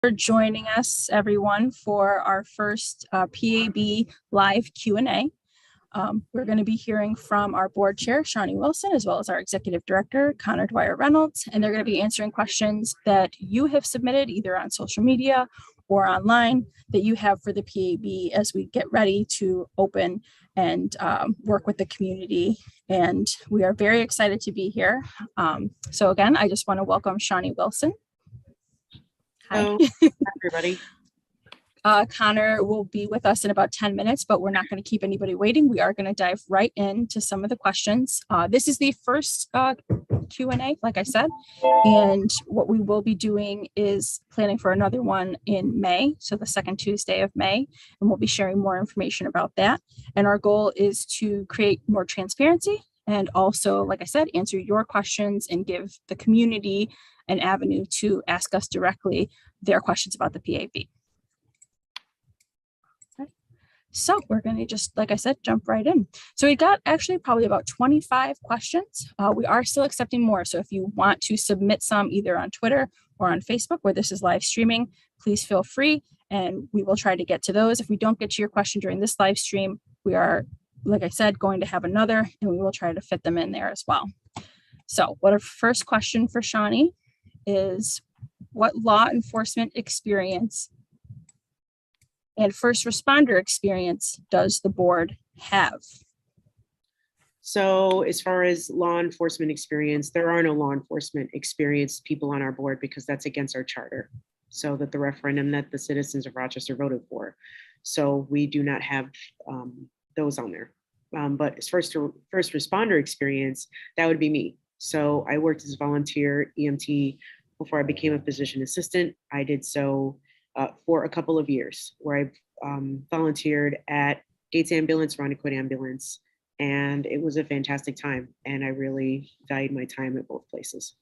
For joining us, everyone, for our first PAB Live Q&A. We're going to be hearing from our board chair, Shawnee Wilson, as well as our executive director, Connor Dwyer Reynolds, and they're going to be answering questions that you have submitted either on social media or online that you have for the PAB as we get ready to open and work with the community. And we are very excited to be here. So again, I just want to welcome Shawnee Wilson. Hello, everybody. Connor will be with us in about 10 minutes, but we're not going to keep anybody waiting. We are going to dive right into some of the questions. This is the first Q&A, like I said, and what we will be doing is planning for another one in May, so the second Tuesday of May, and we'll be sharing more information about that. And our goal is to create more transparency and also, like I said, answer your questions and give the community an avenue to ask us directly their questions about the PAB. Okay. So we're going to just, like I said, jump right in. So we got actually probably about 25 questions. We are still accepting more. So if you want to submit some either on Twitter or on Facebook where this is live streaming, please feel free and we will try to get to those. If we don't get to your question during this live stream, we are, like I said, going to have another and we will try to fit them in there as well. So what our first question for Shawnee is, what law enforcement experience and first responder experience does the board have? So as far as law enforcement experience, there are no law enforcement experienced people on our board because that's against our charter. So that the referendum that the citizens of Rochester voted for. So we do not have those on there. But as first responder experience, that would be me. So I worked as a volunteer EMT before I became a physician assistant. I did so for a couple of years where I volunteered at Gates Ambulance, Rondequoit Ambulance, and it was a fantastic time. And I really valued my time at both places.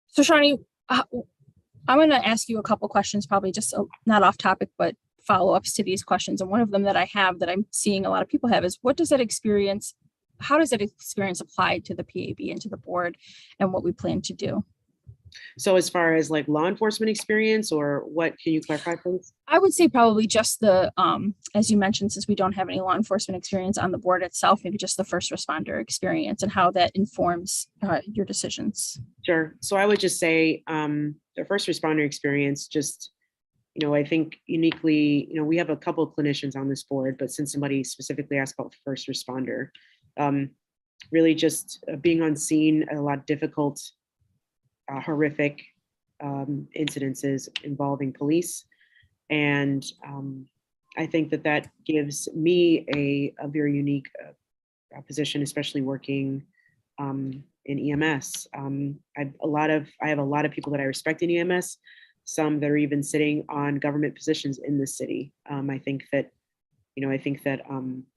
So Shawnee, I'm going to ask you a couple questions, probably just not off topic, but follow-ups to these questions. And one of them that I have that I'm seeing a lot of people have is, what does that experience, how does that experience apply to the PAB and to the board and what we plan to do? So as far as like law enforcement experience, or what, can you clarify, please? I would say probably just the, as you mentioned, since we don't have any law enforcement experience on the board itself, maybe just the first responder experience and how that informs your decisions. Sure. So I would just say the first responder experience, just, I think uniquely, we have a couple of clinicians on this board, but since somebody specifically asked about first responder, really just being on scene at a lot of difficult, horrific incidences involving police. And I think that gives me a very unique position, especially working in EMS. I have a lot of people that I respect in EMS, some that are even sitting on government positions in the city. I think that,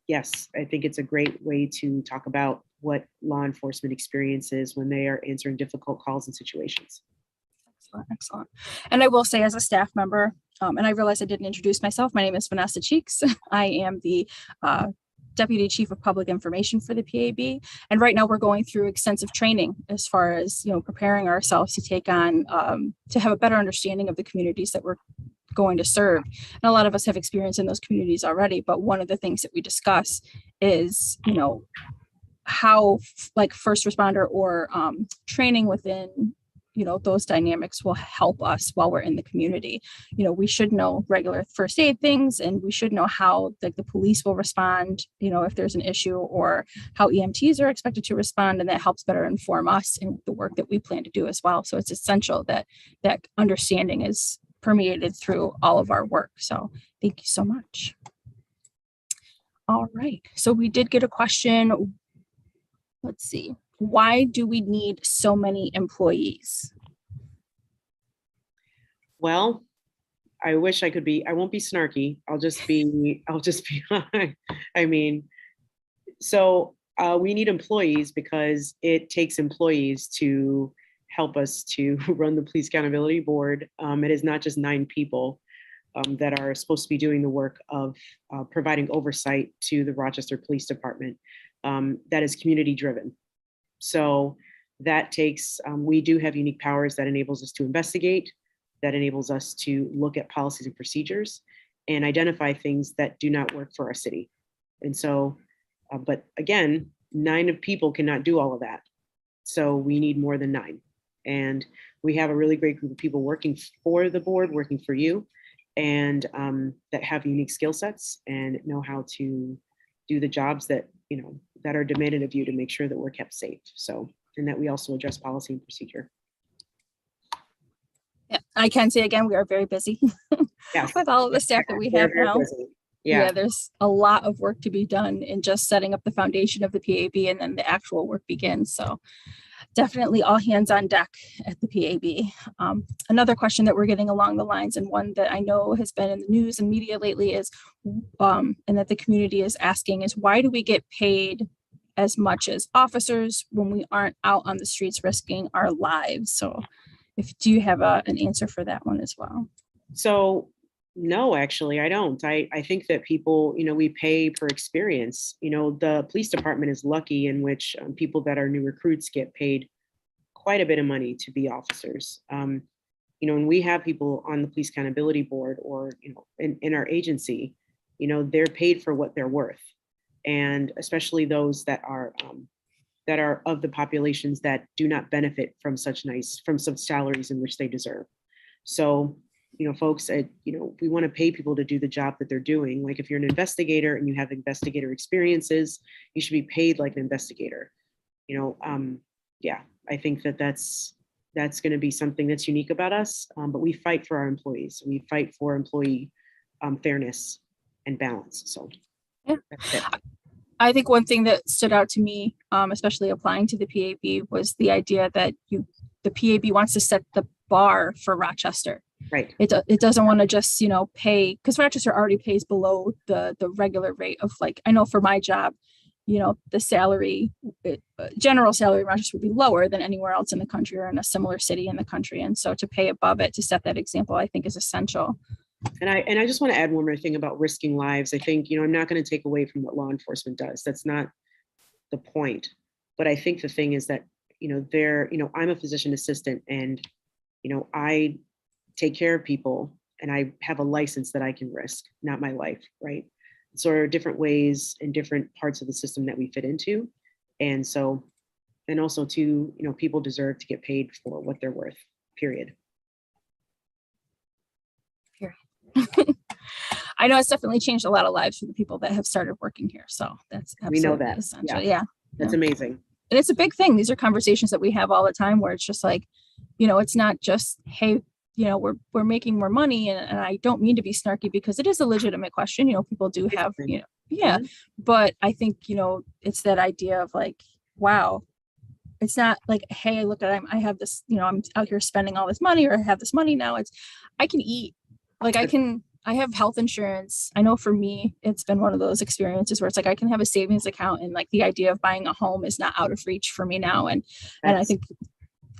yes, I think it's a great way to talk about what law enforcement experience is when they are answering difficult calls and situations. Excellent. And I will say, as a staff member, and I realized I didn't introduce myself, my name is Vanessa Cheeks. I am the Deputy Chief of Public Information for the PAB. And right now we're going through extensive training as far as, preparing ourselves to take on, to have a better understanding of the communities that we're going to serve. And a lot of us have experience in those communities already, but one of the things that we discuss is, how like first responder or training within, those dynamics will help us while we're in the community. We should know regular first aid things, and we should know how the police will respond, if there's an issue, or how EMTs are expected to respond, and that helps better inform us in the work that we plan to do as well. So it's essential that that understanding is permeated through all of our work. So thank you so much. All right, so we did get a question. Let's see. Why do we need so many employees? Well, I wish I could be, I won't be snarky. I'll just be, I mean, so we need employees because it takes employees to help us to run the Police Accountability Board. It is not just 9 people that are supposed to be doing the work of providing oversight to the Rochester Police Department. That is community driven. So that takes, we do have unique powers that enables us to investigate, that enables us to look at policies and procedures and identify things that do not work for our city. And so, but again, 9 of people cannot do all of that. So we need more than 9. And we have a really great group of people working for the board, working for you, and that have unique skill sets and know how to do the jobs that, you know, that are demanded of you to make sure that we're kept safe. So, and that we also address policy and procedure. Yeah, I can say again, we are very busy Yes. with all of the staff that we have Very now. busy. Yeah. There's a lot of work to be done in just setting up the foundation of the PAB, and then the actual work begins. So definitely all hands on deck at the PAB. Another question that we're getting along the lines, and one that I know has been in the news and media lately, is, and that the community is asking, is why do we get paid as much as officers when we aren't out on the streets risking our lives? So do you have an answer for that one as well? So no, actually, I don't. I think that people, you know, we pay per experience. You know, the police department is lucky in which people that are new recruits get paid quite a bit of money to be officers. You know, when we have people on the police accountability board or, you know, in our agency, you know, they're paid for what they're worth. And especially those that are of the populations that do not benefit from some salaries in which they deserve. So, you know, folks, you know, we want to pay people to do the job that they're doing. Like if you're an investigator and you have investigator experiences, you should be paid like an investigator. You know, yeah, I think that that's going to be something that's unique about us. But we fight for our employees. We fight for employee fairness and balance. So yeah, that's it. I think one thing that stood out to me, especially applying to the PAB, was the idea that the PAB wants to set the bar for Rochester. Right. It doesn't want to just, you know, pay, because Rochester already pays below the regular rate of, like, I know for my job, you know, the salary, general salary in Rochester would be lower than anywhere else in the country or in a similar city in the country. And so to pay above it, to set that example, I think is essential. And I just want to add one more thing about risking lives. I think, you know, I'm not going to take away from what law enforcement does. That's not the point. But I think the thing is that, you know, I'm a physician assistant, and, you know, I take care of people, and I have a license that I can risk, not my life, right? So there are different ways and different parts of the system that we fit into. And so, and also too, you know, people deserve to get paid for what they're worth, period. I know it's definitely changed a lot of lives for the people that have started working here. So that's absolutely, we know that, essential. Yeah. That's amazing. And it's a big thing. These are conversations that we have all the time where it's just like, you know, it's not just, hey, you know, we're making more money. And I don't mean to be snarky, because it is a legitimate question. You know, people do have, you know, yeah. Mm-hmm. But I think, you know, it's that idea of like, wow, it's not like, hey, look at, I have this, you know, I'm out here spending all this money, or I have this money now. It's, I can eat, like I have health insurance. I know for me, it's been one of those experiences where it's like, I can have a savings account, and like the idea of buying a home is not out of reach for me now. And I think,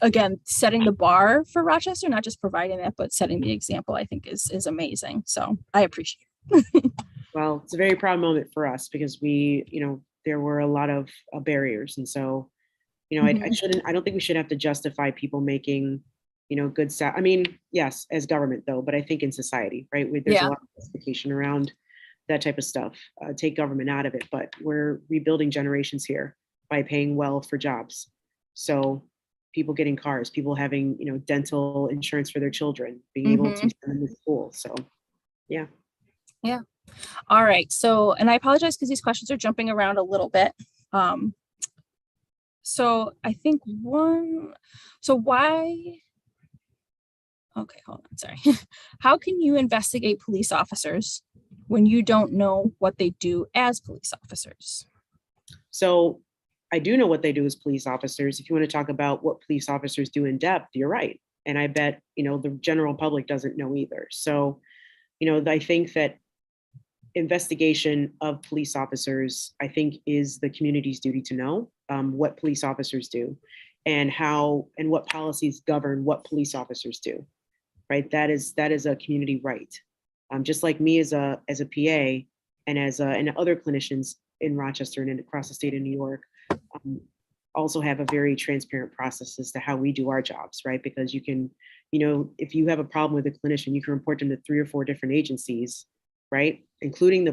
again, setting the bar for Rochester, not just providing that, but setting the example, I think is amazing. So I appreciate it. Well, it's a very proud moment for us, because we, you know, there were a lot of barriers. And so, you know, mm-hmm. I don't think we should have to justify people making, you know, good I mean, yes, as government though, but I think in society, right? There's a lot of justification around that type of stuff. Take government out of it, but we're rebuilding generations here by paying well for jobs. So people getting cars, people having, you know, dental insurance for their children, being able to send them to school. So, yeah. Yeah. All right. So, and I apologize because these questions are jumping around a little bit. So I think okay, hold on, sorry. How can you investigate police officers when you don't know what they do as police officers? So I do know what they do as police officers. If you want to talk about what police officers do in depth, you're right. And I bet, you know, the general public doesn't know either. So, you know, I think that investigation of police officers, I think, is the community's duty to know what police officers do and how and what policies govern what police officers do. Right. That is a community right. Just like me as a PA and and other clinicians in Rochester and across the state of New York also have a very transparent process as to how we do our jobs. Right. Because you can if you have a problem with a clinician, you can report them to 3 or 4 different agencies, right? Including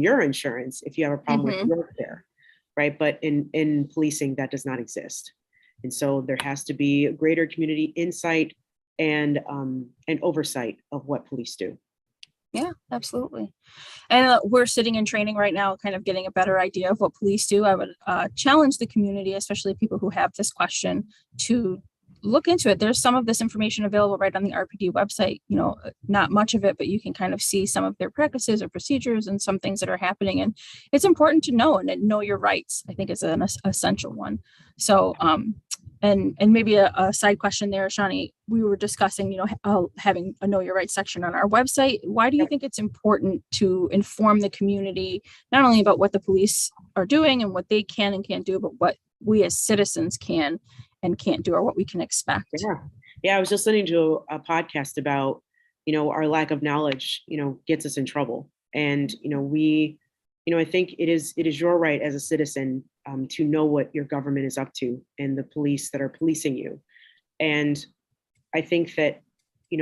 your insurance, if you have a problem with your care, right? But in policing, that does not exist. And so there has to be a greater community insight and oversight of what police do. Yeah, absolutely. And we're sitting in training right now, kind of getting a better idea of what police do. I would challenge the community, especially people who have this question, to look into it. There's some of this information available right on the RPD website, not much of it, but you can kind of see some of their practices or procedures and some things that are happening. And it's important to know and know your rights, I think, is an essential one. So, and maybe a side question there, Shani, we were discussing, having a know your rights section on our website. Why do you think it's important to inform the community, not only about what the police are doing and what they can and can't do, but what we as citizens can and can't do, or what we can expect? Yeah. I was just listening to a podcast about, our lack of knowledge, gets us in trouble. And, I think it is your right as a citizen to know what your government is up to and the police that are policing you. And I think that, it's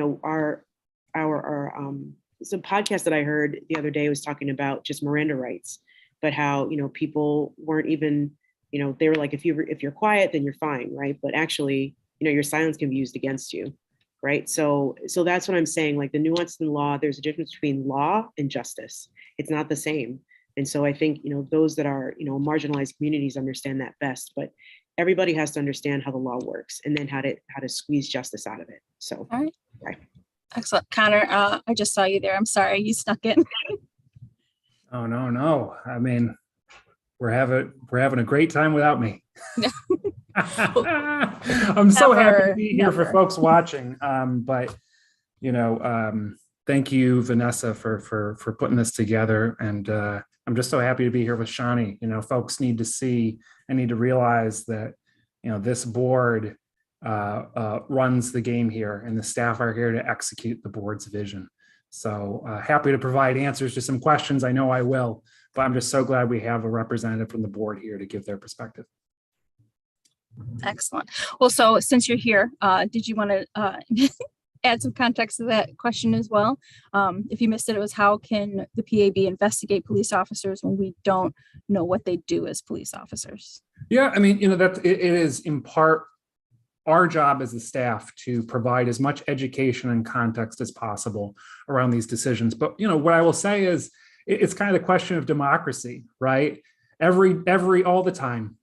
a podcast that I heard the other day was talking about just Miranda rights, but how, people weren't even, they were like, if you're quiet, then you're fine, right? But actually, your silence can be used against you, right? So that's what I'm saying. Like the nuance in law, there's a difference between law and justice. It's not the same. And so I think, those that are, marginalized communities understand that best, but everybody has to understand how the law works and then how to squeeze justice out of it. So, all right. Right. Excellent. Connor, I just saw you there. I'm sorry, you snuck in. Oh, no. I mean, we're having a great time without me. I'm so happy to be here for folks watching. But thank you, Vanessa, for putting this together. And I'm just so happy to be here with Shani. Folks need to see and need to realize that this board runs the game here, and the staff are here to execute the board's vision. So happy to provide answers to some questions. I know I will, but I'm just so glad we have a representative from the board here to give their perspective. Excellent. Well, so since you're here, did you want to add some context to that question as well? If you missed it, it was how can the PAB investigate police officers when we don't know what they do as police officers? Yeah, I mean, that it is in part our job as the staff to provide as much education and context as possible around these decisions. But what I will say is it's kind of the question of democracy, right? All the time,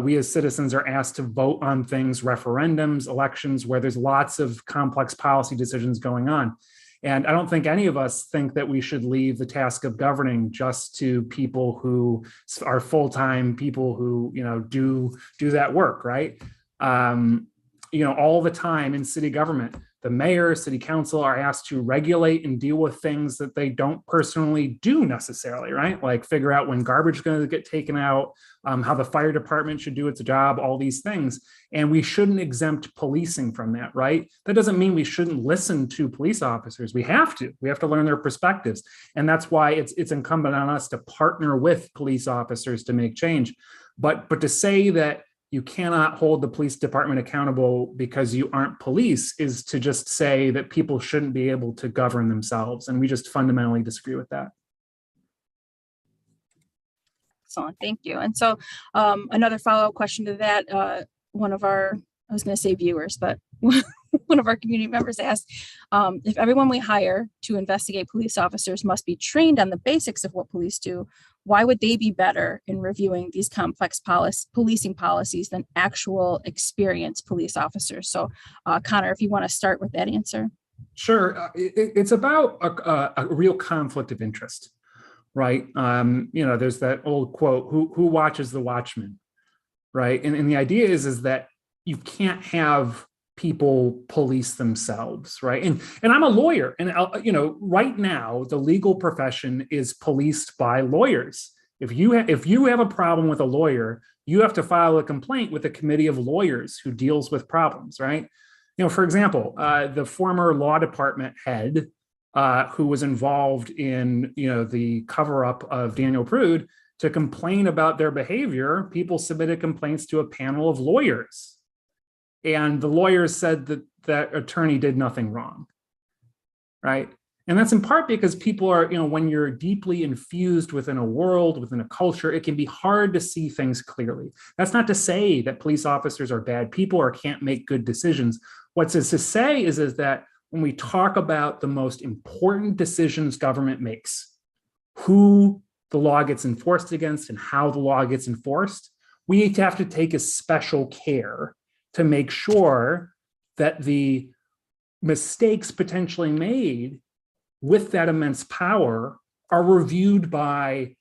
we as citizens are asked to vote on things, referendums, elections, where there's lots of complex policy decisions going on. And I don't think any of us think that we should leave the task of governing just to people who are full-time people who, do that work, right? All the time in city government, the mayor, city council are asked to regulate and deal with things that they don't personally do necessarily, right? Like figure out when garbage is going to get taken out, how the fire department should do its job, all these things. And we shouldn't exempt policing from that, right? That doesn't mean we shouldn't listen to police officers. We have to learn their perspectives. And that's why it's incumbent on us to partner with police officers to make change. But to say that you cannot hold the police department accountable because you aren't police is to just say that people shouldn't be able to govern themselves. And we just fundamentally disagree with that. Excellent, thank you. And so another follow-up question to that, one of our, I was going to say viewers, but one of our community members asked, if everyone we hire to investigate police officers must be trained on the basics of what police do, why would they be better in reviewing these complex policing policies than actual experienced police officers? So Connor, if you want to start with that answer. Sure. It's about a real conflict of interest, right? There's that old quote, who watches the watchman, right? And the idea is that you can't have people police themselves, right? And I'm a lawyer, and right now the legal profession is policed by lawyers. If you have a problem with a lawyer, you have to file a complaint with a committee of lawyers who deals with problems, right? For example, the former law department head who was involved in the cover-up of Daniel Prude, to complain about their behavior, people submitted complaints to a panel of lawyers. And the lawyers said that that attorney did nothing wrong, right? And that's in part because people are, when you're deeply infused within a world, within a culture, it can be hard to see things clearly. That's not to say that police officers are bad people or can't make good decisions. What's to say is that when we talk about the most important decisions government makes, who the law gets enforced against and how the law gets enforced, we have to take a special care to make sure that the mistakes potentially made with that immense power are reviewed by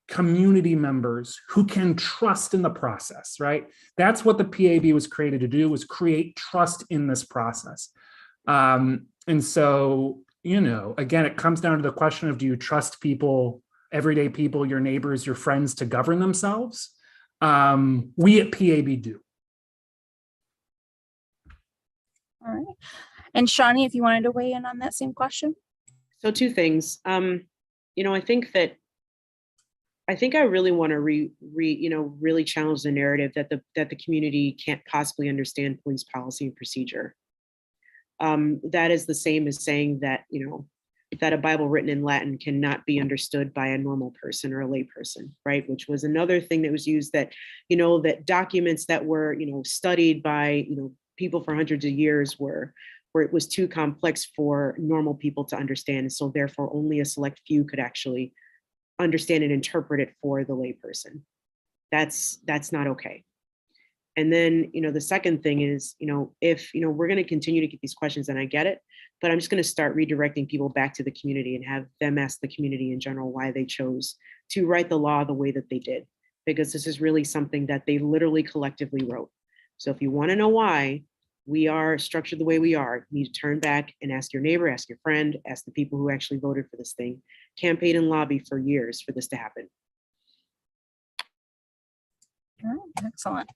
community members who can trust in the process, right? That's what the PAB was created to do, was create trust in this process. And so, again, it comes down to the question of, do you trust people, everyday people, your neighbors, your friends, to govern themselves? We at PAB do. All right. And Shawnee, if you wanted to weigh in on that same question. So two things. I think I really want to really challenge the narrative that the community can't possibly understand police policy and procedure. That is the same as saying that, that a Bible written in Latin cannot be understood by a normal person or a lay person, right? Which was another thing that was used, that, that documents that were, studied by, people for hundreds of years where it was too complex for normal people to understand. And so therefore only a select few could actually understand and interpret it for the layperson. That's not okay. And then, the second thing is, if, we're going to continue to get these questions, and I get it, but I'm just going to start redirecting people back to the community and have them ask the community in general why they chose to write the law the way that they did, because this is really something that they literally collectively wrote. So if you want to know why we are structured the way we are, you need to turn back and ask your neighbor, ask your friend, ask the people who actually voted for this thing, campaigned and lobbied for years for this to happen. All right, excellent.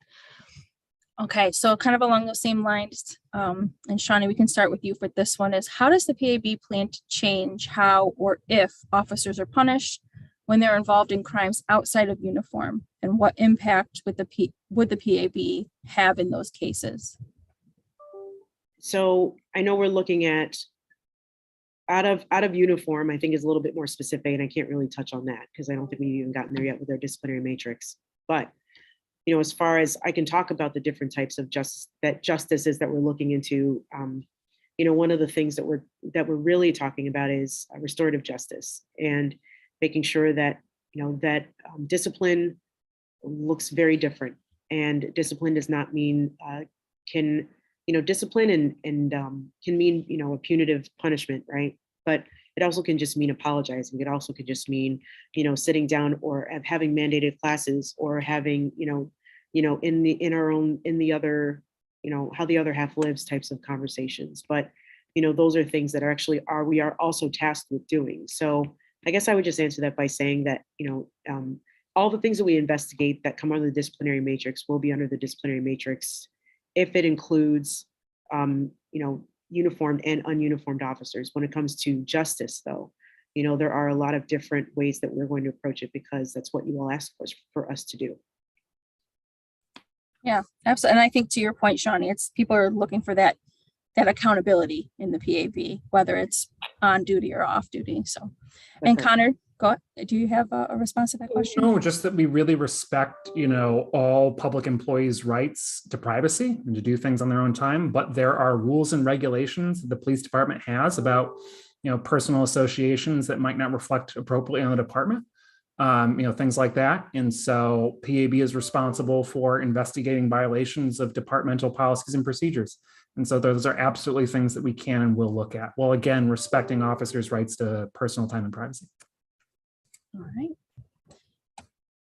Okay, so kind of along those same lines, and Shawnee, we can start with you for this one, is how does the PAB plan to change how or if officers are punished when they're involved in crimes outside of uniform, and what impact would the PAB have in those cases? So I know we're looking at out of uniform, I think is a little bit more specific, and I can't really touch on that because I don't think we've even gotten there yet with our disciplinary matrix. But as far as I can talk about the different types of justices that we're looking into, one of the things that we're really talking about is restorative justice, and making sure that discipline looks very different. And discipline does not mean discipline and can mean a punitive punishment, right? But it also can just mean apologizing. It also could just mean sitting down or having mandated classes, or having how the other half lives types of conversations. But those are things that we are also tasked with doing. So I guess I would just answer that by saying that all the things that we investigate that come under the disciplinary matrix will be under the disciplinary matrix if it includes uniformed and ununiformed officers. When it comes to justice, though, there are a lot of different ways that we're going to approach it, because that's what you all asked for us to do. Yeah, absolutely. And I think to your point, Shawnee, it's people are looking for that accountability in the PAB, whether it's on duty or off duty. So, and Connor, go ahead. Do you have a response to that question? No, just that we really respect, all public employees' rights to privacy and to do things on their own time. But there are rules and regulations that the police department has about, personal associations that might not reflect appropriately on the department. Things like that. And so PAB is responsible for investigating violations of departmental policies and procedures. And so those are absolutely things that we can and will look at, while again, respecting officers' rights to personal time and privacy. All right.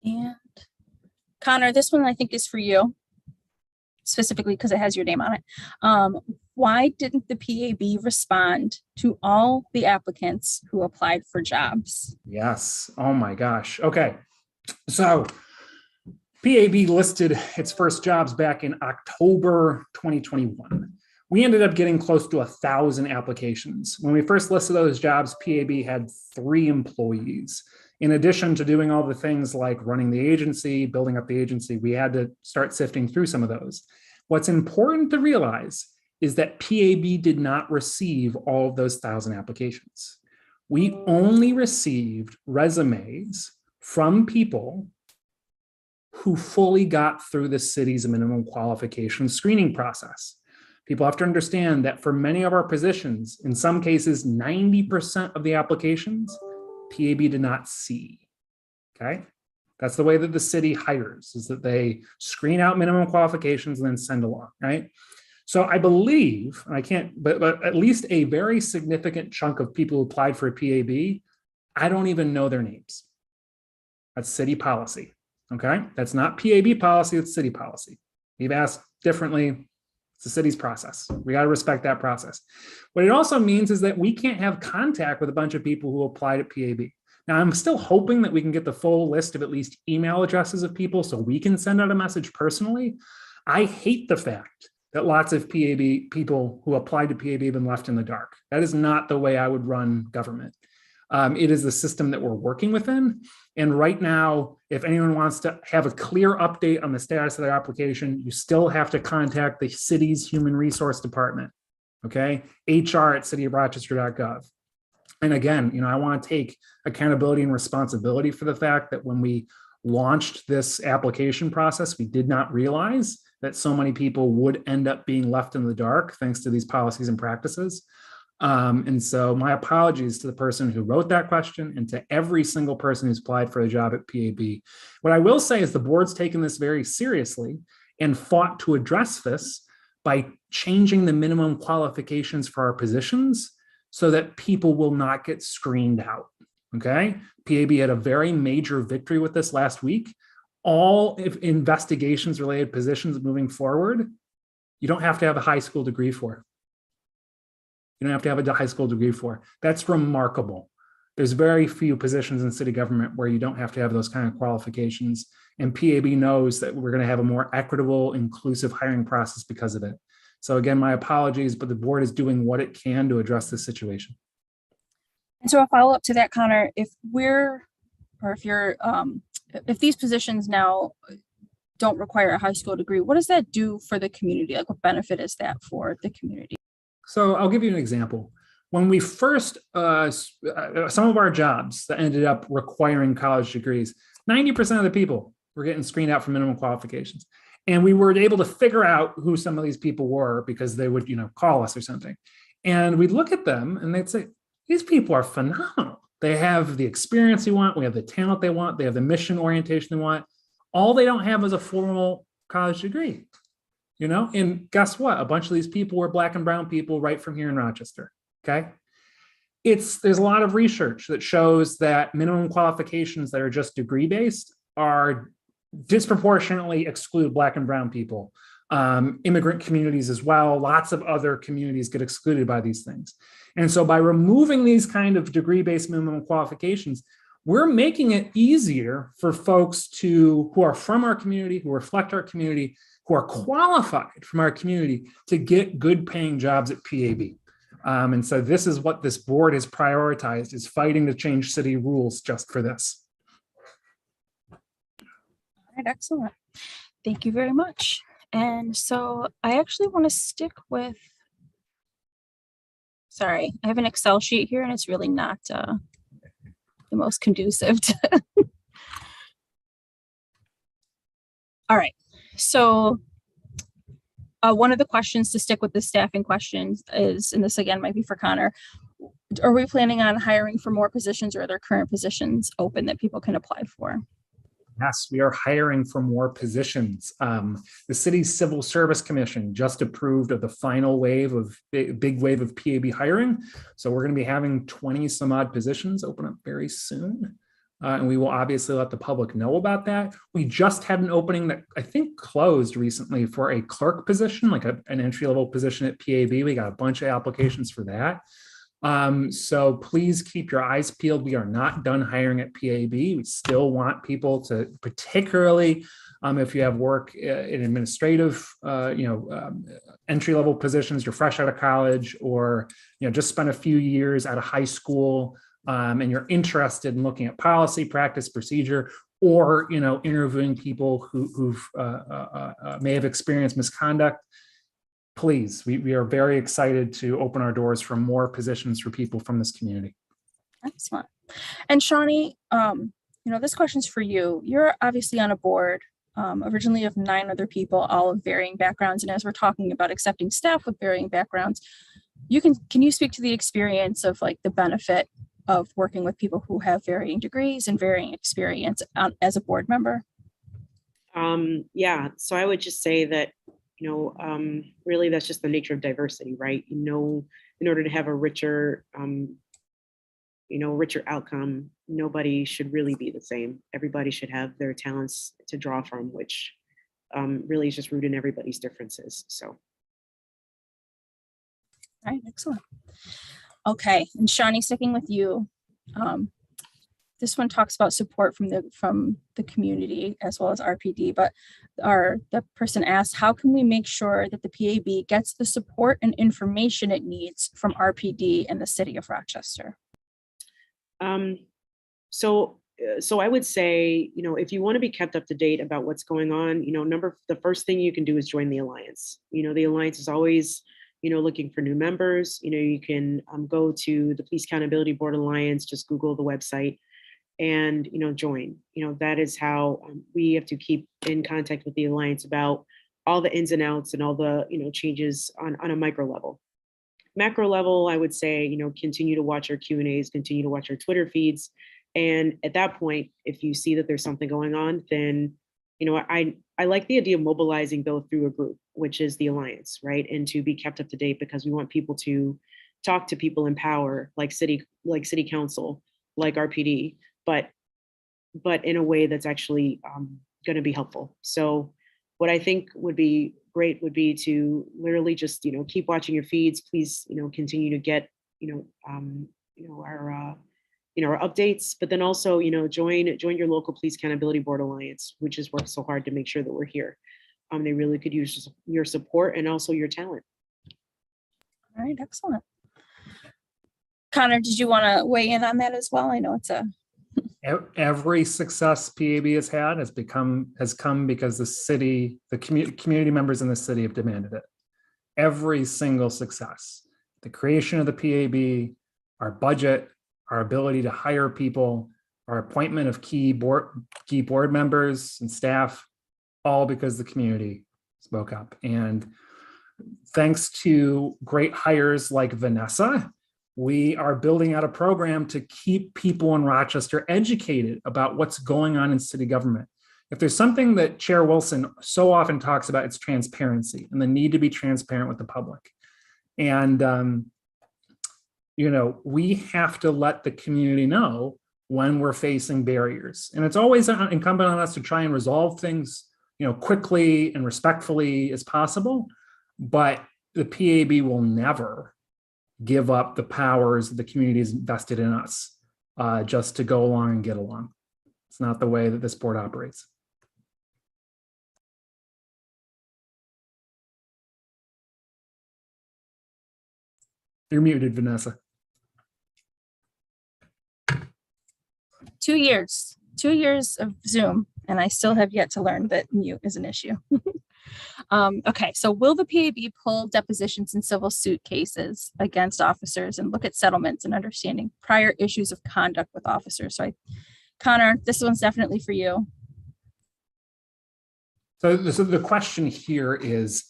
And Connor, this one I think is for you, specifically because it has your name on it. Why didn't the PAB respond to all the applicants who applied for jobs? Yes. Oh my gosh. Okay. So PAB listed its first jobs back in October 2021. We ended up getting close to 1,000 applications. When we first listed those jobs, PAB had 3 employees. In addition to doing all the things like running the agency, building up the agency, we had to start sifting through some of those. What's important to realize is that PAB did not receive all of those 1,000 applications. We only received resumes from people who fully got through the city's minimum qualification screening process. People have to understand that for many of our positions, in some cases, 90% of the applications, PAB did not see, okay? That's the way that the city hires, is that they screen out minimum qualifications and then send along, right? So I believe, and I can't, but at least a very significant chunk of people who applied for a PAB, I don't even know their names. That's city policy, okay? That's not PAB policy, it's city policy. We've asked differently, it's the city's process. We got to respect that process. What it also means is that we can't have contact with a bunch of people who applied at PAB. Now, I'm still hoping that we can get the full list of at least email addresses of people so we can send out a message personally. I hate the fact that lots of PAB people who applied to PAB have been left in the dark. That is not the way I would run government. It is the system that we're working within. And right now, if anyone wants to have a clear update on the status of their application, you still have to contact the city's human resource department, okay? HR@cityofrochester.gov. And again, I want to take accountability and responsibility for the fact that when we launched this application process, we did not realize that so many people would end up being left in the dark thanks to these policies and practices. And so my apologies to the person who wrote that question and to every single person who's applied for a job at PAB. What I will say is the board's taken this very seriously and fought to address this by changing the minimum qualifications for our positions so that people will not get screened out, okay? PAB had a very major victory with this last week. All investigations related positions moving forward, you don't have to have a high school degree for. You don't have to have a high school degree for. That's remarkable. There's very few positions in city government where you don't have to have those kind of qualifications. And PAB knows that we're going to have a more equitable, inclusive hiring process because of it. So again, my apologies, but the board is doing what it can to address this situation. And so a follow-up to that, Connor, if these positions now don't require a high school degree, what does that do for the community? Like, what benefit is that for the community? So I'll give you an example. When we first, some of our jobs that ended up requiring college degrees, 90% of the people were getting screened out for minimum qualifications. And we were able to figure out who some of these people were because they would, call us or something. And we'd look at them and they'd say, these people are phenomenal. They have the experience they want. We have the talent they want. They have the mission orientation they want. All they don't have is a formal college degree, and guess what? A bunch of these people were Black and brown people right from here in Rochester, okay? There's a lot of research that shows that minimum qualifications that are just degree-based are disproportionately exclude Black and brown people, immigrant communities as well. Lots of other communities get excluded by these things. And so by removing these kind of degree-based minimum qualifications, we're making it easier for folks who are from our community, who reflect our community, who are qualified from our community to get good paying jobs at PAB. And so this is what this board has prioritized, is fighting to change city rules just for this. All right, excellent. Thank you very much. And so I actually want to stick with, sorry, I have an Excel sheet here and it's really not the most conducive to. All right. So one of the questions to stick with the staffing questions is, and this again might be for Connor, are we planning on hiring for more positions, or are there current positions open that people can apply for? Yes, we are hiring for more positions. The city's Civil Service Commission just approved of the final wave of big wave of PAB hiring. So we're going to be having 20 some odd positions open up very soon. And we will obviously let the public know about that. We just had an opening that I think closed recently for a clerk position, like an entry-level position at PAB. We got a bunch of applications for that. So please keep your eyes peeled. We are not done hiring at PAB. We still want people to, particularly if you have work in administrative, entry-level positions, you're fresh out of college, or just spent a few years out of high school, and you're interested in looking at policy, practice, procedure, or interviewing people who may have experienced misconduct. please, we are very excited to open our doors for more positions for people from this community. Excellent. And Shawnee, this question's for you. You're obviously on a board originally of 9 other people, all of varying backgrounds. And as we're talking about accepting staff with varying backgrounds, can you speak to the experience of like the benefit of working with people who have varying degrees and varying experience as a board member? Yeah, so I would just say that, really that's just the nature of diversity, right? In order to have a richer, richer outcome, nobody should really be the same. Everybody should have their talents to draw from, which really is just rooted in everybody's differences. So. All right, excellent. Okay, and Shawnee, sticking with you, this one talks about support from the community as well as RPD, but the person asked, how can we make sure that the PAB gets the support and information it needs from RPD and the city of Rochester? So I would say, if you want to be kept up to date about what's going on, the first thing you can do is join the Alliance. The Alliance is always, looking for new members. You can go to the Police Accountability Board Alliance, just Google the website and, join. That is how we have to keep in contact with the Alliance about all the ins and outs and all the, changes on a micro level. Macro level, I would say, continue to watch our Q&As, continue to watch our Twitter feeds. And at that point, if you see that there's something going on, then, I like the idea of mobilizing though through a group, which is the Alliance, right? And to be kept up to date, because we want people to talk to people in power, like city council, like RPD, but in a way that's actually going to be helpful. So what I think would be great would be to literally just, keep watching your feeds. Please, continue to get, our updates, but then also, join your local Police Accountability Board Alliance, which has worked so hard to make sure that we're here. They really could use your support and also your talent. All right, excellent. Connor, did you want to weigh in on that as well? I know it's every success PAB has had has come because the community members in the city have demanded it. Every single success, the creation of the PAB, our budget, our ability to hire people, our appointment of key board members and staff, all because the community spoke up. And thanks to great hires like Vanessa, we are building out a program to keep people in Rochester educated about what's going on in city government. If there's something that Chair Wilson so often talks about, it's transparency and the need to be transparent with the public. And, we have to let the community know when we're facing barriers. And it's always incumbent on us to try and resolve things, quickly and respectfully as possible. But the PAB will never give up the powers that the community has invested in us just to go along and get along. It's not the way that this board operates. You're muted, Vanessa. 2 years of Zoom, and I still have yet to learn that mute is an issue. Okay, so will the PAB pull depositions in civil suit cases against officers and look at settlements and understanding prior issues of conduct with officers? So Connor, this one's definitely for you. So the question here is,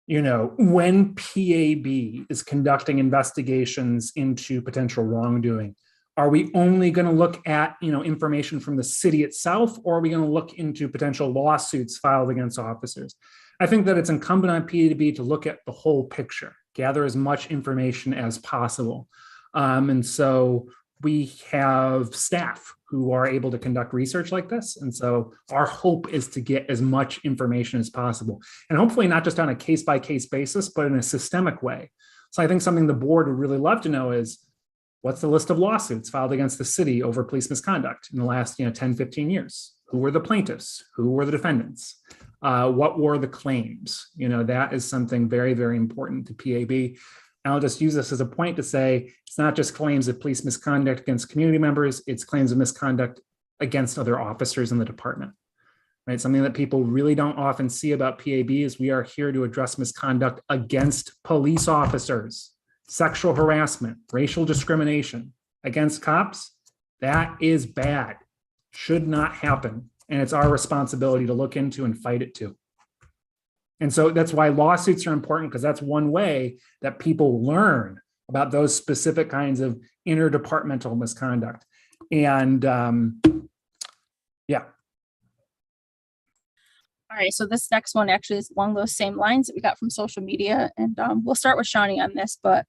when PAB is conducting investigations into potential wrongdoing, are we only going to look at, information from the city itself, or are we going to look into potential lawsuits filed against officers? I think that it's incumbent on PAB to look at the whole picture, gather as much information as possible. And so we have staff who are able to conduct research like this. And so our hope is to get as much information as possible, and hopefully not just on a case-by-case basis, but in a systemic way. So I think something the board would really love to know is, what's the list of lawsuits filed against the city over police misconduct in the last 10, 15 years? Who were the plaintiffs? Who were the defendants? What were the claims? That is something very, very important to PAB. And I'll just use this as a point to say, it's not just claims of police misconduct against community members, it's claims of misconduct against other officers in the department. right? Something that people really don't often see about PAB is we are here to address misconduct against police officers, sexual harassment, racial discrimination against cops. That is bad, should not happen. And it's our responsibility to look into and fight it too. And so that's why lawsuits are important, because that's one way that people learn about those specific kinds of interdepartmental misconduct. And yeah. All right, so this next one actually is along those same lines that we got from social media. And we'll start with Shawnee on this, but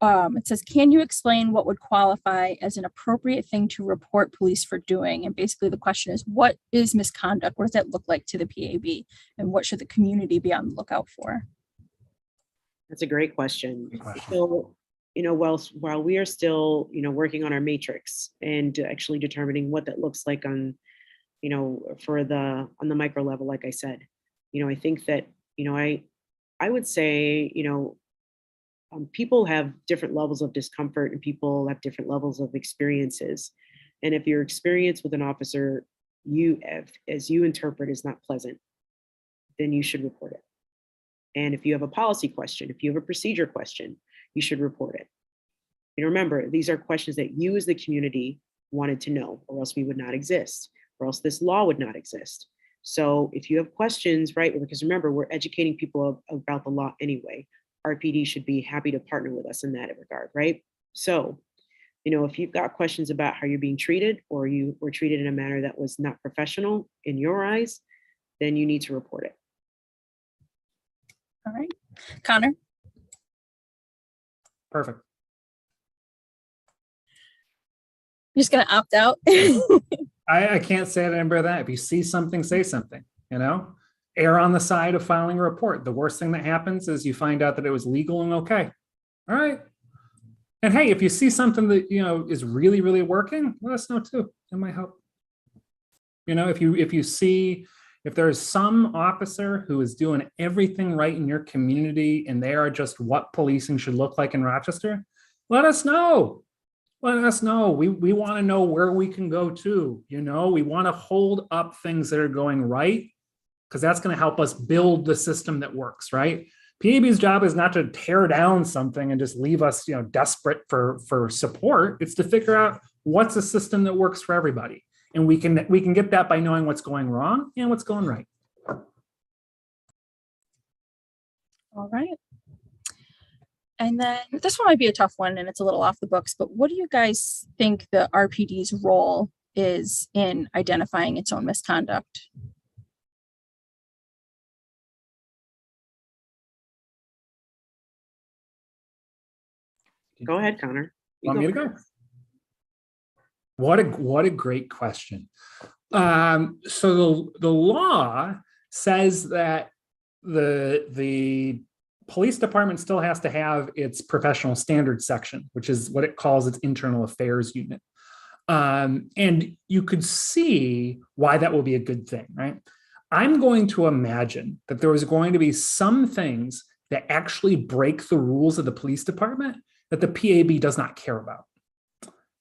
it says, can you explain what would qualify as an appropriate thing to report police for doing? And basically the question is, what is misconduct? What does that look like to the PAB? And what should the community be on the lookout for? That's a great question. So, while we are still, working on our matrix and actually determining what that looks like on, on the micro level, like I said, I think that, I would say, people have different levels of discomfort and people have different levels of experiences. And if your experience with an officer, as you interpret, is not pleasant, then you should report it. And if you have a policy question, if you have a procedure question, you should report it. And remember, these are questions that you as the community wanted to know, or else we would not exist, or else this law would not exist. So if you have questions, right, because remember, we're educating people about the law anyway. RPD should be happy to partner with us in that regard, right? So, if you've got questions about how you're being treated, or you were treated in a manner that was not professional in your eyes, then you need to report it. All right, Connor. Perfect. You're just gonna opt out. I can't say it any better than that. If you see something, say something, err on the side of filing a report. The worst thing that happens is you find out that it was legal and okay. All right. And hey, if you see something that, is really, really working, let us know too. It might help. If there's some officer who is doing everything right in your community and they are just what policing should look like in Rochester, let us know. Let us know. We want to know where we can go to. We want to hold up things that are going right, because that's going to help us build the system that works, right? PAB's job is not to tear down something and just leave us, desperate for support. It's to figure out what's a system that works for everybody. And we can get that by knowing what's going wrong and what's going right. All right. And then this one might be a tough one and it's a little off the books, but what do you guys think the RPD's role is in identifying its own misconduct? Go ahead, Connor. Want me to go? What a great question. So the law says that the police department still has to have its professional standards section, which is what it calls its internal affairs unit. And you could see why that will be a good thing, right? I'm going to imagine that there is going to be some things that actually break the rules of the police department that the PAB does not care about.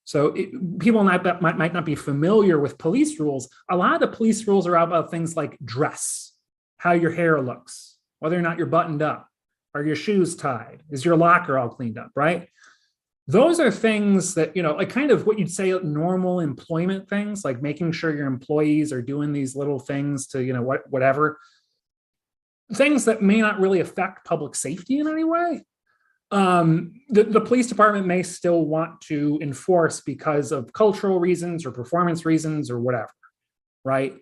So people might not be familiar with police rules. A lot of the police rules are about things like dress, how your hair looks, whether or not you're buttoned up, are your shoes tied, is your locker all cleaned up, right? Those are things that, like kind of what you'd say normal employment things, like making sure your employees are doing these little things to, whatever. Things that may not really affect public safety in any way. The police department may still want to enforce because of cultural reasons or performance reasons or whatever, right?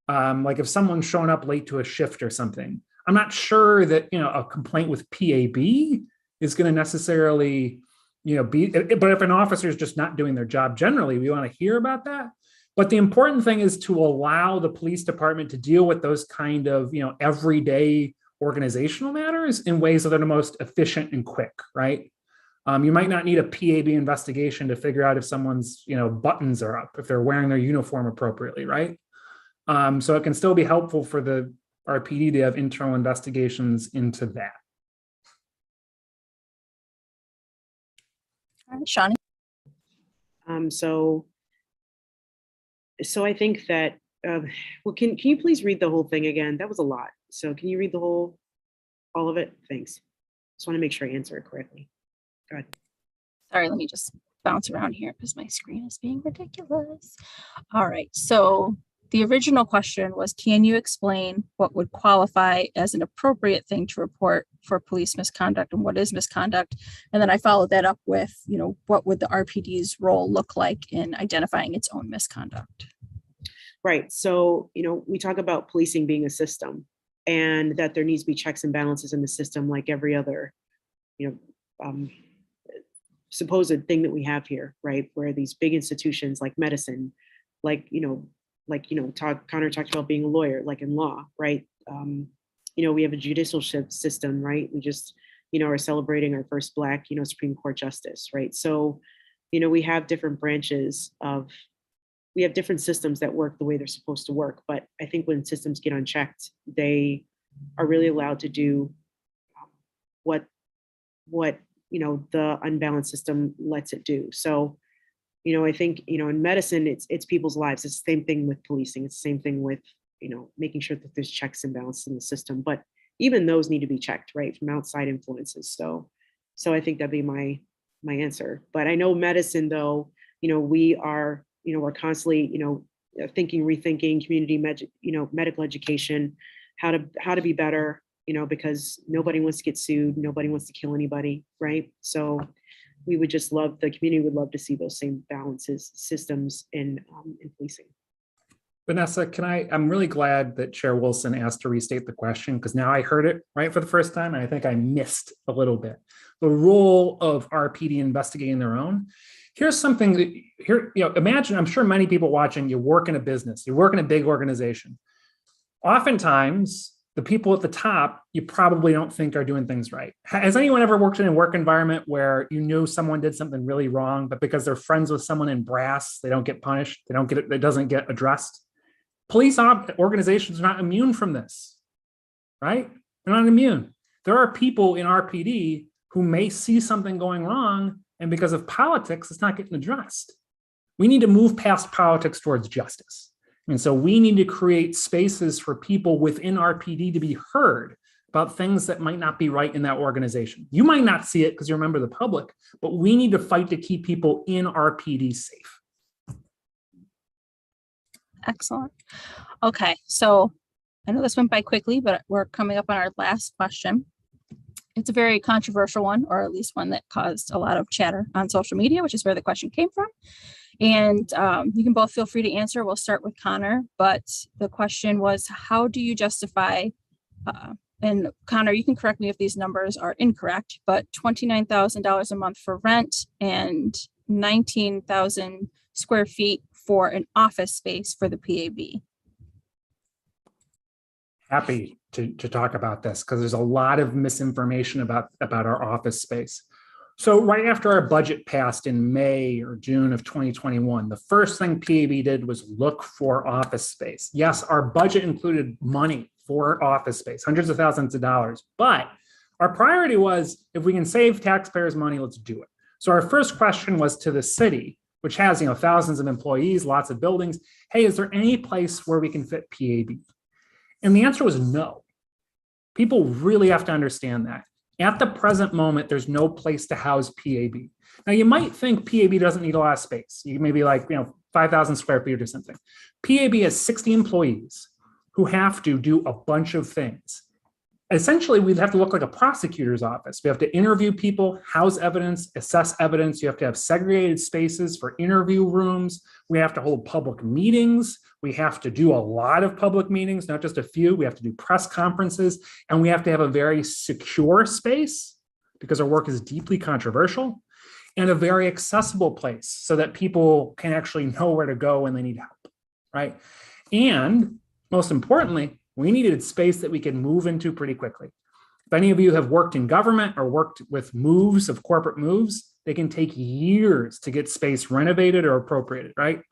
Like if someone's showing up late to a shift or something, I'm not sure that, a complaint with PAB is going to necessarily, but if an officer is just not doing their job generally, we want to hear about that. But the important thing is to allow the police department to deal with those kind of, everyday organizational matters in ways that are the most efficient and quick, right? You might not need a PAB investigation to figure out if someone's, buttons are up, if they're wearing their uniform appropriately, right? So it can still be helpful for the RPD to have internal investigations into that. All right, Shawnee. So I think that, well, can you please read the whole thing again? That was a lot. So can you read all of it? Thanks. Just want to make sure I answer it correctly. Go ahead. Sorry, let me just bounce around here because my screen is being ridiculous. All right, so the original question was, can you explain what would qualify as an appropriate thing to report for police misconduct and what is misconduct? And then I followed that up with, what would the RPD's role look like in identifying its own misconduct? Right. So, we talk about policing being a system and that there needs to be checks and balances in the system like every other, supposed thing that we have here, right? Where these big institutions like medicine, Connor talked about being a lawyer, like in law, right? We have a judicial system, right? We just, are celebrating our first Black, Supreme Court justice, right? So, we have different branches we have different systems that work the way they're supposed to work. But I think when systems get unchecked, they are really allowed to do what the unbalanced system lets it do. So, I think, in medicine, it's people's lives. It's the same thing with policing. It's the same thing with, making sure that there's checks and balances in the system. But even those need to be checked, right, from outside influences. So I think that'd be my answer. But I know medicine, though, we are, we're constantly, thinking, rethinking community, medical education, how to be better, because nobody wants to get sued. Nobody wants to kill anybody, right? So we would just the community would love to see those same balances, systems in policing. Vanessa, I'm really glad that Chair Wilson asked to restate the question because now I heard it right for the first time. And I think I missed a little bit. The role of RPD investigating their own. Here's something that imagine, I'm sure many people watching, you work in a business, you work in a big organization. Oftentimes, the people at the top, you probably don't think are doing things right. Has anyone ever worked in a work environment where you knew someone did something really wrong, but because they're friends with someone in brass, they don't get punished, it doesn't get addressed? Police organizations are not immune from this, right? They're not immune. There are people in RPD who may see something going wrong, and because of politics, it's not getting addressed. We need to move past politics towards justice. And so we need to create spaces for people within RPD to be heard about things that might not be right in that organization. You might not see it because you're a member of the public, but we need to fight to keep people in RPD safe. Excellent. Okay, so I know this went by quickly, but we're coming up on our last question. It's a very controversial one, or at least one that caused a lot of chatter on social media, which is where the question came from. And you can both feel free to answer. We'll start with Connor, but the question was, how do you justify, and Connor, you can correct me if these numbers are incorrect, but $29,000 a month for rent and 19,000 square feet for an office space for the PAB? Happy to talk about this because there's a lot of misinformation about our office space. So right after our budget passed in May or June of 2021, the first thing PAB did was look for office space. Yes, our budget included money for office space, hundreds of thousands of dollars, but our priority was, if we can save taxpayers money, let's do it. So our first question was to the city, which has thousands of employees, lots of buildings. Hey, is there any place where we can fit PAB? And the answer was no. People really have to understand that. At the present moment, there's no place to house PAB. Now, you might think PAB doesn't need a lot of space. You maybe 5,000 square feet or something. PAB has 60 employees who have to do a bunch of things. Essentially, we'd have to look like a prosecutor's office. We have to interview people, house evidence, assess evidence. You have to have segregated spaces for interview rooms. We have to hold public meetings. We have to do a lot of public meetings, not just a few. We have to do press conferences, and we have to have a very secure space because our work is deeply controversial, and a very accessible place so that people can actually know where to go when they need help, right? And most importantly, we needed space that we could move into pretty quickly. If any of you have worked in government or worked with moves of corporate moves, they can take years to get space renovated or appropriated, right?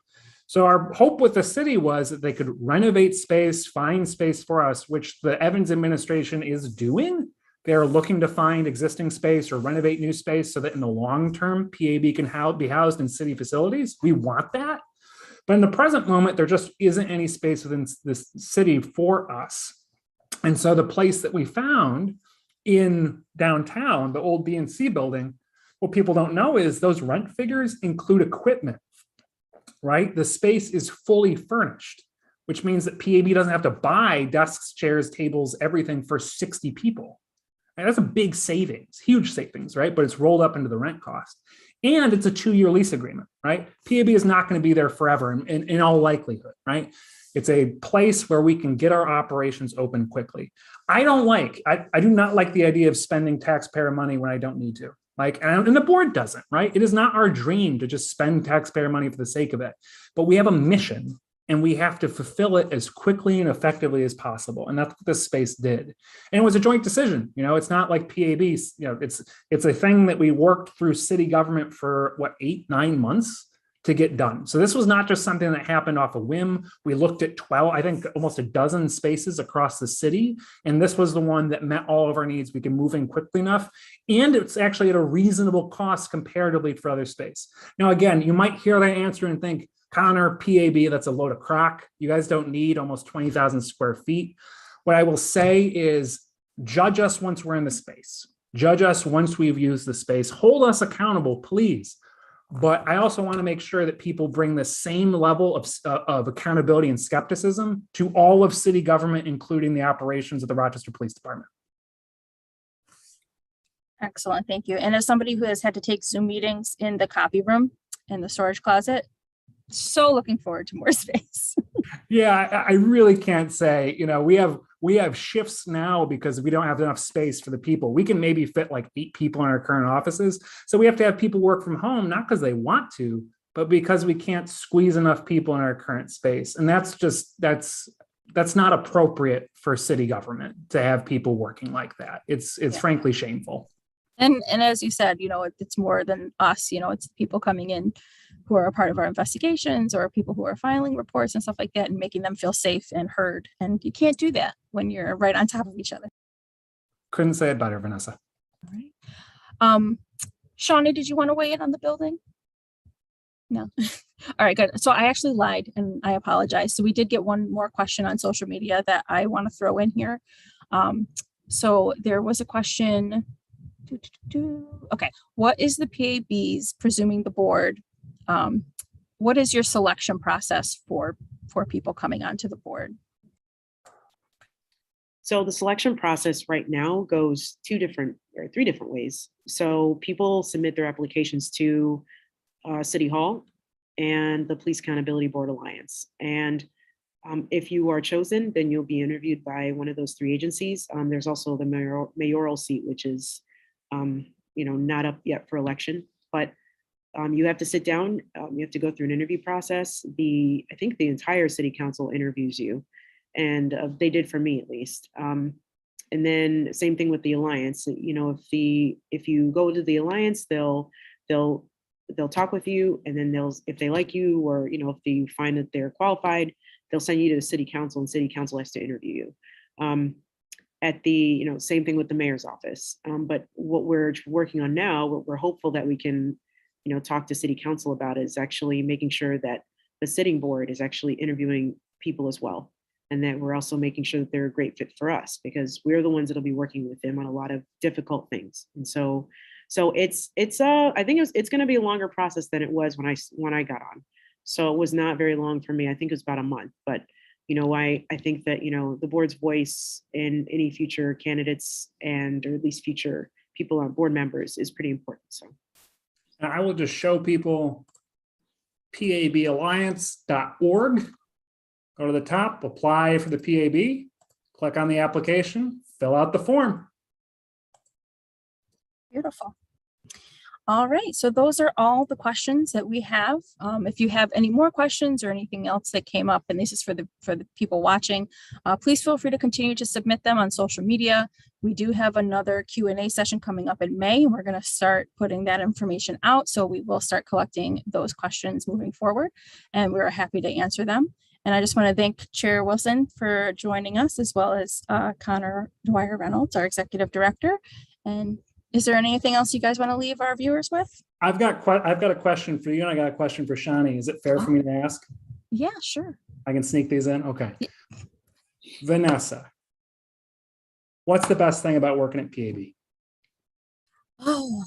So our hope with the city was that they could renovate space, find space for us, which the Evans administration is doing. They're looking to find existing space or renovate new space so that in the long term, PAB can be housed in city facilities. We want that. But in the present moment, there just isn't any space within this city for us. And so the place that we found in downtown, the old B&C building, what people don't know is those rent figures include equipment, right? The space is fully furnished, which means that PAB doesn't have to buy desks, chairs, tables, everything for 60 people. And that's a big savings, huge savings, right? But it's rolled up into the rent cost. And it's a 2-year lease agreement, right? PAB is not going to be there forever in all likelihood, right? It's a place where we can get our operations open quickly. I do not like the idea of spending taxpayer money when I don't need to. And the board doesn't, right? It is not our dream to just spend taxpayer money for the sake of it, but we have a mission and we have to fulfill it as quickly and effectively as possible. And that's what this space did. And it was a joint decision. It's not like PAB's, it's a thing that we worked through city government for 8-9 months to get done. So this was not just something that happened off a whim. We looked at 12, I think almost a dozen spaces across the city. And this was the one that met all of our needs. We can move in quickly enough. And it's actually at a reasonable cost comparatively for other space. Now, again, you might hear that answer and think, Connor, PAB, that's a load of crock. You guys don't need almost 20,000 square feet. What I will say is judge us once we're in the space. Judge us once we've used the space. Hold us accountable, please. But I also want to make sure that people bring the same level of accountability and skepticism to all of city government, including the operations of the Rochester Police Department. Excellent, thank you. And as somebody who has had to take Zoom meetings in the copy room, in the storage closet, so looking forward to more space. Yeah, I really can't say, we have shifts now because we don't have enough space for the people. We can maybe fit 8 people in our current offices. So we have to have people work from home, not because they want to, but because we can't squeeze enough people in our current space. And that's not appropriate for city government to have people working like that. It's frankly shameful. And as you said, it's more than us, it's people coming in who are a part of our investigations or people who are filing reports and stuff like that and making them feel safe and heard. And you can't do that when you're right on top of each other. Couldn't say it better, Vanessa. All right. Shawnee, did you want to weigh in on the building? No. All right, good. So I actually lied and I apologize. So we did get one more question on social media that I want to throw in here. So there was a question. Okay, what is the PAB's, presuming the board, what is your selection process for people coming onto the board? So the selection process right now goes 3 different ways. So people submit their applications to City Hall and the Police Accountability Board Alliance. And if you are chosen, then you'll be interviewed by one of those 3 agencies. There's also the mayoral seat, which is not up yet for election, but you have to sit down, you have to go through an interview process. I think the entire city council interviews you, and they did for me at least. And then same thing with the alliance. If you go to the alliance, they'll talk with you, and then if they like you, or if they find that they're qualified, they'll send you to the city council, and city council has to interview you. At the same thing with the mayor's office. But what we're working on now, what we're hopeful that we can talk to city council about, is actually making sure that the sitting board is actually interviewing people as well, and that we're also making sure that they're a great fit for us, because we're the ones that'll be working with them on a lot of difficult things. And so it's I think it's going to be a longer process than it was when I got on. So it was not very long for me. I think it was about a month, but I think that, the board's voice in any future candidates or at least future people on board members is pretty important. So now I will just show people paballiance.org. Go to the top, apply for the PAB, click on the application, fill out the form. Beautiful. All right, so those are all the questions that we have. If you have any more questions or anything else that came up, and this is for the people watching, please feel free to continue to submit them on social media. We do have another Q&A session coming up in May, and we're going to start putting that information out. So we will start collecting those questions moving forward, and we're happy to answer them. And I just want to thank Chair Wilson for joining us, as well as Connor Dwyer Reynolds, our Executive Director. And is there anything else you guys want to leave our viewers with? I've got a question for you, and I got a question for Shawnee. Is it fair for me to ask? Yeah, sure. I can sneak these in? Okay. Vanessa, what's the best thing about working at PAB? Oh,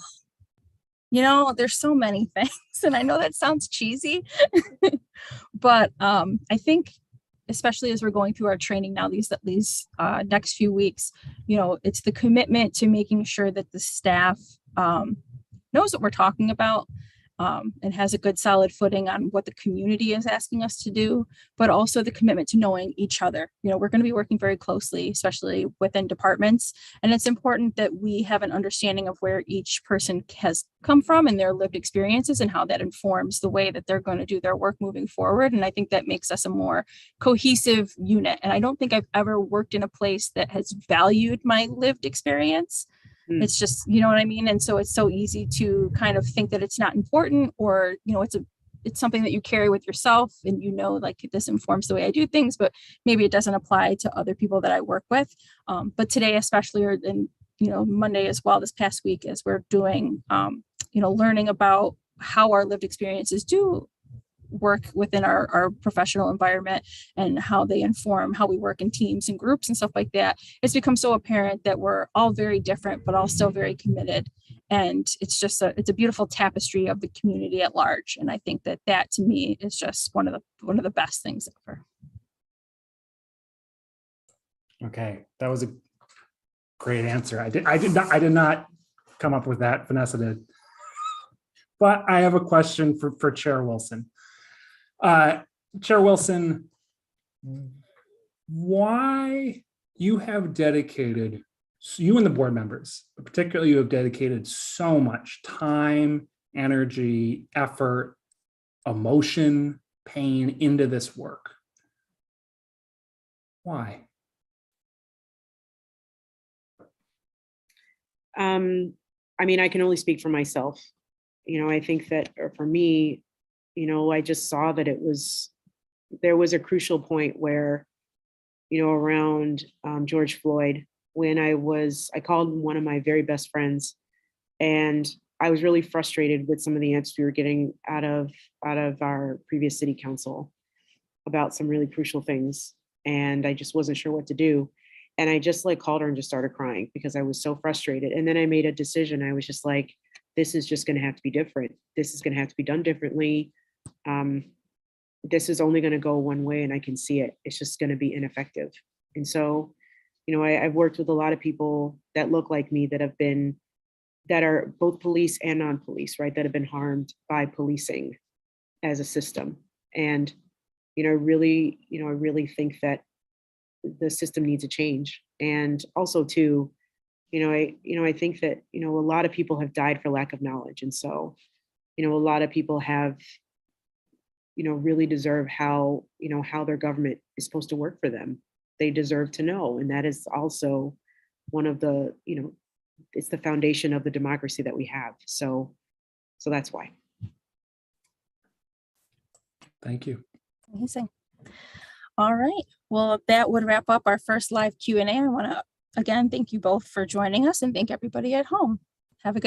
there's so many things, and I know that sounds cheesy, but I think, especially as we're going through our training now, these next few weeks, it's the commitment to making sure that the staff knows what we're talking about, and has a good solid footing on what the community is asking us to do, but also the commitment to knowing each other. We're going to be working very closely, especially within departments. And it's important that we have an understanding of where each person has come from and their lived experiences and how that informs the way that they're going to do their work moving forward. And I think that makes us a more cohesive unit. And I don't think I've ever worked in a place that has valued my lived experience. It's just, you know what I mean? And so it's so easy to kind of think that it's not important, or, it's something that you carry with yourself and, like, this informs the way I do things, but maybe it doesn't apply to other people that I work with. But today, especially, or in, Monday as well, this past week, as we're doing, learning about how our lived experiences do work within our professional environment and how they inform how we work in teams and groups and stuff like that, it's become so apparent that we're all very different, but all still very committed. And it's just it's a beautiful tapestry of the community at large. And I think that to me is just one of the best things ever. Okay, that was a great answer. I did not come up with that. Vanessa did. But I have a question for Chair Wilson. Chair Wilson, why you have dedicated, you and the board members, particularly, you have dedicated so much time, energy, effort, emotion, pain into this work? Why? I can only speak for myself. I think that, or for me, I just saw that there was a crucial point where, around George Floyd, when I called one of my very best friends, and I was really frustrated with some of the answers we were getting out of our previous city council about some really crucial things. And I just wasn't sure what to do. And I just called her and just started crying because I was so frustrated. And then I made a decision. I was just like, this is just going to have to be different. This is going to have to be done differently. This is only going to go one way, and I can see it. It's just going to be ineffective. And so, I've worked with a lot of people that look like me that are both police and non-police, right? That have been harmed by policing as a system. And, I really think that the system needs a change. And also too, I think that, a lot of people have died for lack of knowledge. And so, a lot of people have, really deserve how their government is supposed to work for them. They deserve to know. And that is also one of the, it's the foundation of the democracy that we have. So that's why. Thank you. Amazing. All right. Well, that would wrap up our first live Q&A. I want to, again, thank you both for joining us, and thank everybody at home. Have a good night.